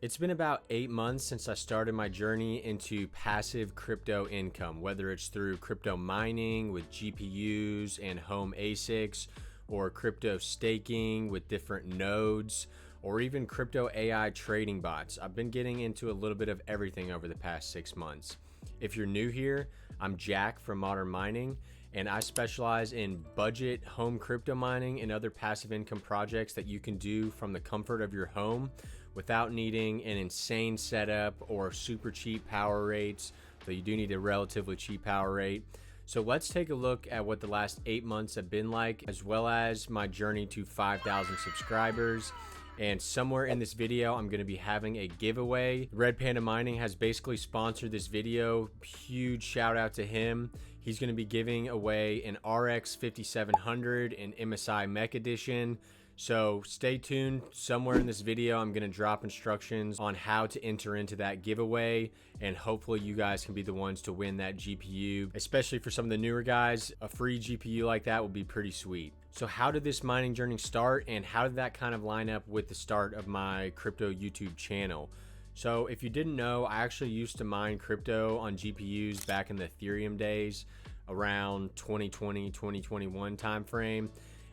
It's been about 8 months since I started my journey into passive crypto income, whether it's through crypto mining with GPUs and home Asics, or crypto staking with different nodes, or even crypto AI trading bots. I've been getting into a little bit of everything over the past 6 months. If you're new here, I'm Jack from Modern Mining, and I specialize in budget home crypto mining and other passive income projects that you can do from the comfort of your home without needing an insane setup or super cheap power rates, though you do need a relatively cheap power rate. So let's take a look at what the last 8 months have been like, as well as my journey to 5,000 subscribers. And somewhere in this video, I'm going to be having a giveaway. Red Panda Mining has basically sponsored this video. Huge shout out to him. He's going to be giving away an RX 5700 and MSI Mech Edition. So stay tuned. Somewhere in this video, I'm going to drop instructions on how to enter into that giveaway, and hopefully you guys can be the ones to win that GPU. Especially for some of the newer guys, a free GPU like that would be pretty sweet. So how did this mining journey start, and how did that kind of line up with the start of my crypto YouTube channel? So if you didn't know, I actually used to mine crypto on GPUs back in the Ethereum days, around 2020, 2021 timeframe.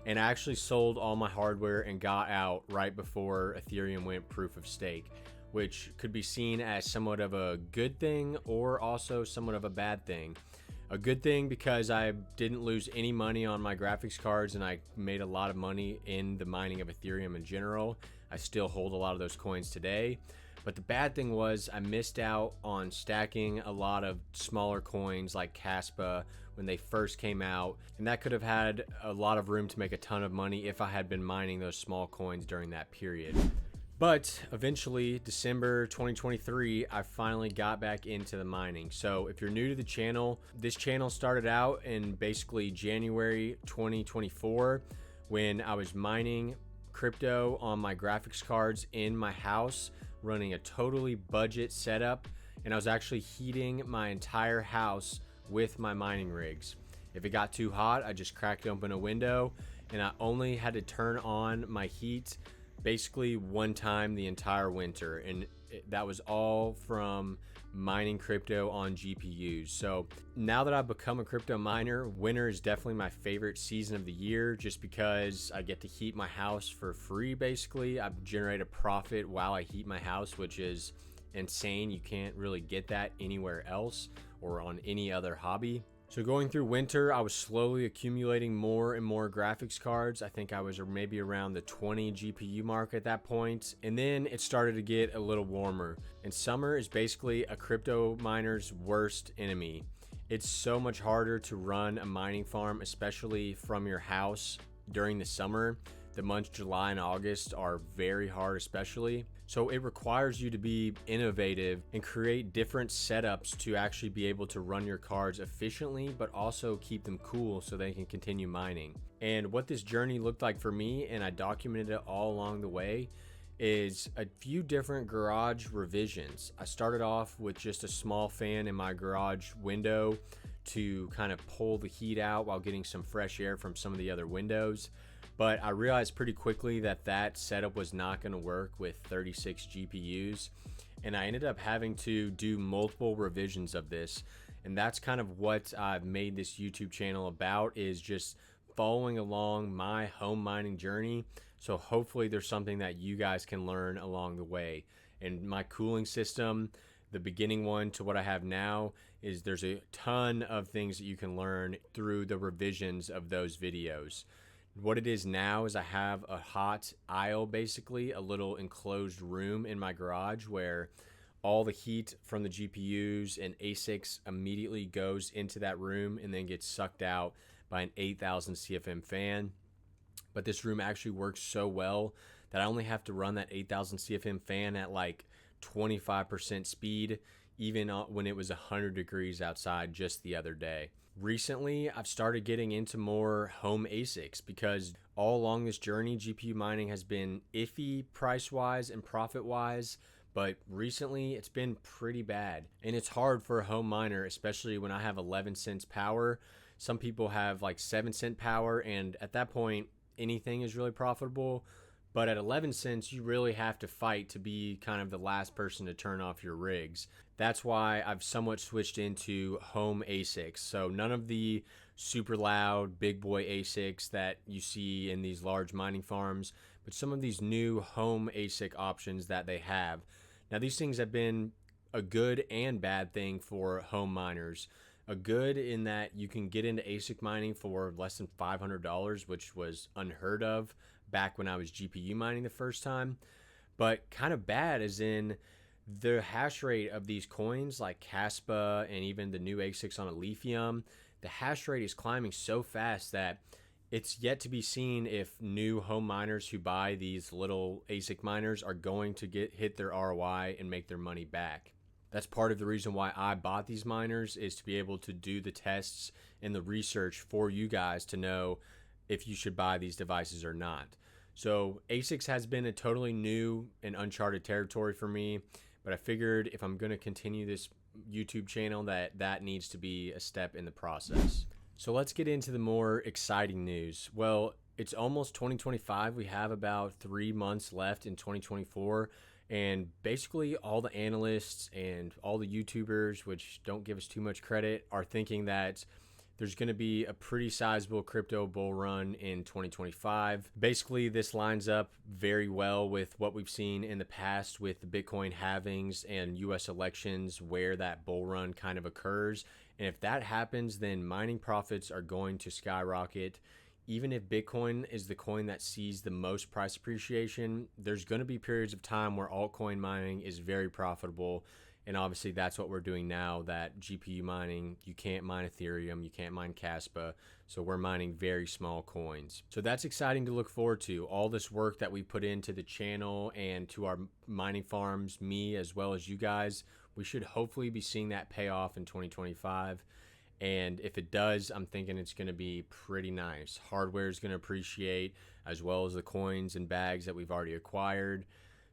And I actually sold all my hardware and got out right before Ethereum went proof of stake, which could be seen as somewhat of a good thing or also somewhat of a bad thing. A good thing because I didn't lose any money on my graphics cards, and I made a lot of money in the mining of Ethereum in general. I still hold a lot of those coins today. But the bad thing was I missed out on stacking a lot of smaller coins like Caspa when they first came out, and that could have had a lot of room to make a ton of money if I had been mining those small coins during that period. But eventually, December 2023, I finally got back into the mining. So if you're new to the channel, this channel started out in basically January 2024 when I was mining crypto on my graphics cards in my house, running a totally budget setup, and I was actually heating my entire house with my mining rigs. If it got too hot, I just cracked open a window, and I only had to turn on my heat basically one time the entire winter, and that was all from mining crypto on GPUs. So now that I've become a crypto miner, winter is definitely my favorite season of the year, just because I get to heat my house for free. Basically, I generate a profit while I heat my house, which is insane. You can't really get that anywhere else or on any other hobby. So going through winter, I was slowly accumulating more and more graphics cards. I think I was maybe around the 20 GPU mark at that point. And then it started to get a little warmer. And summer is basically a crypto miner's worst enemy. It's so much harder to run a mining farm, especially from your house during the summer. The months July and August are very hard, especially. So it requires you to be innovative and create different setups to actually be able to run your cards efficiently, but also keep them cool so they can continue mining. And what this journey looked like for me, and I documented it all along the way, is a few different garage revisions. I started off with just a small fan in my garage window to kind of pull the heat out while getting some fresh air from some of the other windows. But I realized pretty quickly that that setup was not going to work with 36 GPUs, and I ended up having to do multiple revisions of this. And that's kind of what I've made this YouTube channel about, is just following along my home mining journey. So hopefully there's something that you guys can learn along the way. And my cooling system, the beginning one to what I have now, is there's a ton of things that you can learn through the revisions of those videos. What it is now is I have a hot aisle, basically a little enclosed room in my garage where all the heat from the GPUs and ASICs immediately goes into that room and then gets sucked out by an 8,000 CFM fan. But this room actually works so well that I only have to run that 8,000 CFM fan at like 25% speed, even when it was 100 degrees outside just the other day. Recently, I've started getting into more home ASICs because all along this journey, GPU mining has been iffy price-wise and profit-wise, but recently it's been pretty bad. And it's hard for a home miner, especially when I have 11 cents power. Some people have like 7 cent power, and at that point, anything is really profitable. But at 11 cents, you really have to fight to be kind of the last person to turn off your rigs. That's why I've somewhat switched into home Asics. So none of the super loud big boy Asics that you see in these large mining farms, but some of these new home Asic options that they have. Now these things have been a good and bad thing for home miners. A good in that you can get into ASIC mining for less than $500, which was unheard of back when I was GPU mining the first time. But kind of bad as in the hash rate of these coins like Caspa and even the new ASICs on Lithium, the hash rate is climbing so fast that it's yet to be seen if new home miners who buy these little ASIC miners are going to hit their ROI and make their money back. That's part of the reason why I bought these miners, is to be able to do the tests and the research for you guys to know if you should buy these devices or not. So ASICs has been a totally new and uncharted territory for me, but I figured if I'm going to continue this YouTube channel that needs to be a step in the process. So let's get into the more exciting news. Well, it's almost 2025. We have about 3 months left in 2024. And basically all the analysts and all the YouTubers, which don't give us too much credit, are thinking that there's going to be a pretty sizable crypto bull run in 2025. Basically, this lines up very well with what we've seen in the past with the Bitcoin halvings and US elections, where that bull run kind of occurs. And if that happens, then mining profits are going to skyrocket. Even if Bitcoin is the coin that sees the most price appreciation, there's going to be periods of time where altcoin mining is very profitable. And obviously that's what we're doing now, that GPU mining, you can't mine Ethereum, you can't mine Caspa. So we're mining very small coins. So that's exciting to look forward to. All this work that we put into the channel and to our mining farms, me as well as you guys, we should hopefully be seeing that pay off in 2025. And if it does, I'm thinking it's going to be pretty nice. Hardware is going to appreciate, as well as the coins and bags that we've already acquired.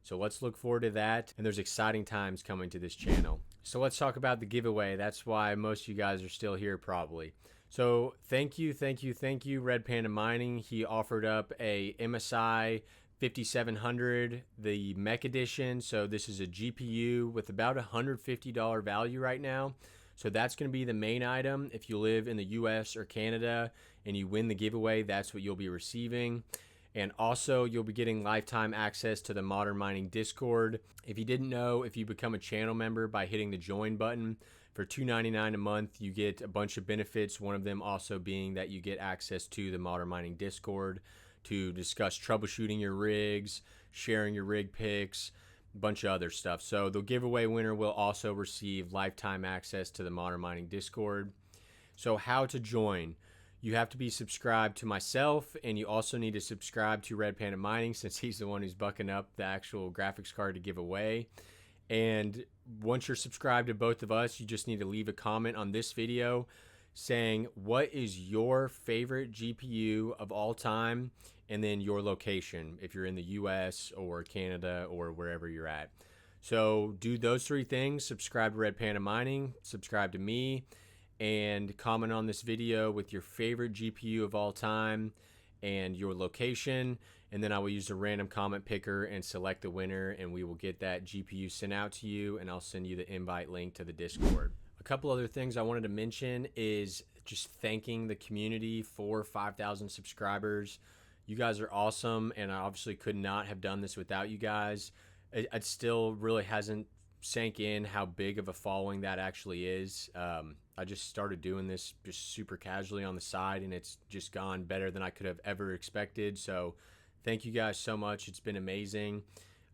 So let's look forward to that. And there's exciting times coming to this channel. So let's talk about the giveaway. That's why most of you guys are still here probably. So thank you, Red Panda Mining. He offered up a MSI 5700, the Mech Edition. So this is a GPU with about $150 value right now. So that's going to be the main item. If you live in the US or Canada and you win the giveaway, that's what you'll be receiving. And also you'll be getting lifetime access to the Modern Mining Discord. If you didn't know, if you become a channel member by hitting the join button for $2.99 a month, you get a bunch of benefits. One of them also being that you get access to the Modern Mining Discord to discuss troubleshooting your rigs, sharing your rig picks, bunch of other stuff. So the giveaway winner will also receive lifetime access to the Modern Mining Discord. So how to join? You have to be subscribed to myself, and you also need to subscribe to Red Panda Mining, since he's the one who's bucking up the actual graphics card to give away. And once you're subscribed to both of us, you just need to leave a comment on this video saying what is your favorite GPU of all time, and then your location, if you're in the US or Canada or wherever you're at. So do those 3 things: subscribe to Red Panda Mining, subscribe to me, and comment on this video with your favorite GPU of all time and your location. And then I will use a random comment picker and select the winner, and we will get that GPU sent out to you, and I'll send you the invite link to the Discord. A couple other things I wanted to mention is just thanking the community for 5,000 subscribers. You guys are awesome, and I obviously could not have done this without you guys. It still really hasn't sank in how big of a following that actually is. I just started doing this just super casually on the side, and it's just gone better than I could have ever expected. So thank you guys so much. It's been amazing.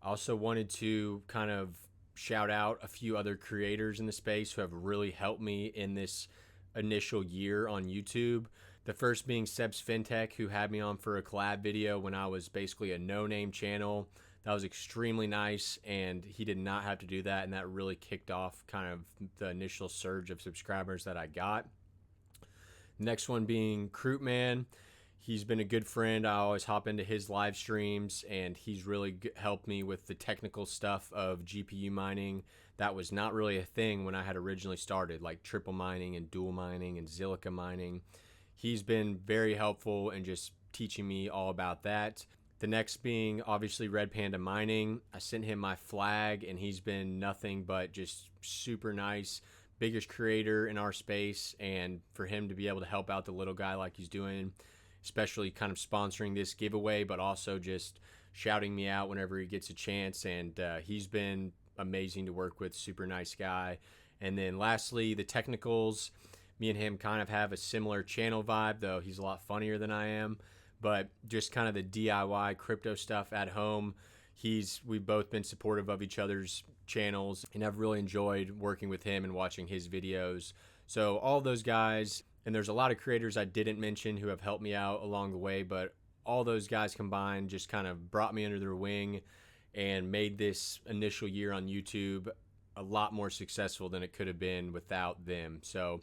I also wanted to kind of shout out a few other creators in the space who have really helped me in this initial year on YouTube. The first being Seb's Fintech, who had me on for a collab video when I was basically a no-name channel. That was extremely nice, and he did not have to do that, and that really kicked off kind of the initial surge of subscribers that I got. Next one being Crootman. He's been a good friend. I always hop into his live streams, and he's really helped me with the technical stuff of GPU mining. That was not really a thing when I had originally started, like triple mining and dual mining and Zilliqa mining. He's been very helpful in just teaching me all about that. The next being obviously Red Panda Mining. I sent him my flag and he's been nothing but just super nice, biggest creator in our space, and for him to be able to help out the little guy like he's doing, especially kind of sponsoring this giveaway, but also just shouting me out whenever he gets a chance, and he's been amazing to work with, super nice guy. And then lastly, the Technicals. Me and him kind of have a similar channel vibe, though he's a lot funnier than I am, but just kind of the DIY crypto stuff at home. We've both been supportive of each other's channels, and I've really enjoyed working with him and watching his videos. So all those guys, and there's a lot of creators I didn't mention who have helped me out along the way, but all those guys combined just kind of brought me under their wing and made this initial year on YouTube a lot more successful than it could have been without them. So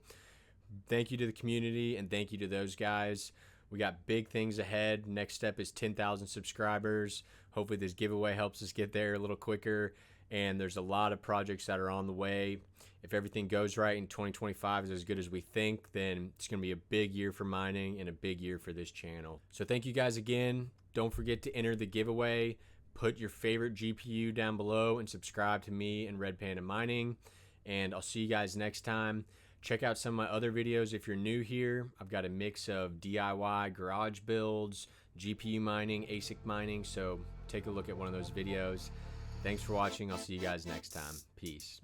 thank you to the community, and thank you to those guys. We got big things ahead. Next step is 10,000 subscribers. Hopefully this giveaway helps us get there a little quicker. And there's a lot of projects that are on the way. If everything goes right and 2025 is as good as we think, then it's going to be a big year for mining and a big year for this channel. So thank you guys again. Don't forget to enter the giveaway. Put your favorite GPU down below and subscribe to me and Red Panda Mining. And I'll see you guys next time. Check out some of my other videos if you're new here. I've got a mix of DIY garage builds, GPU mining, Asic mining, so take a look at one of those videos. Thanks for watching. I'll see you guys next time. Peace.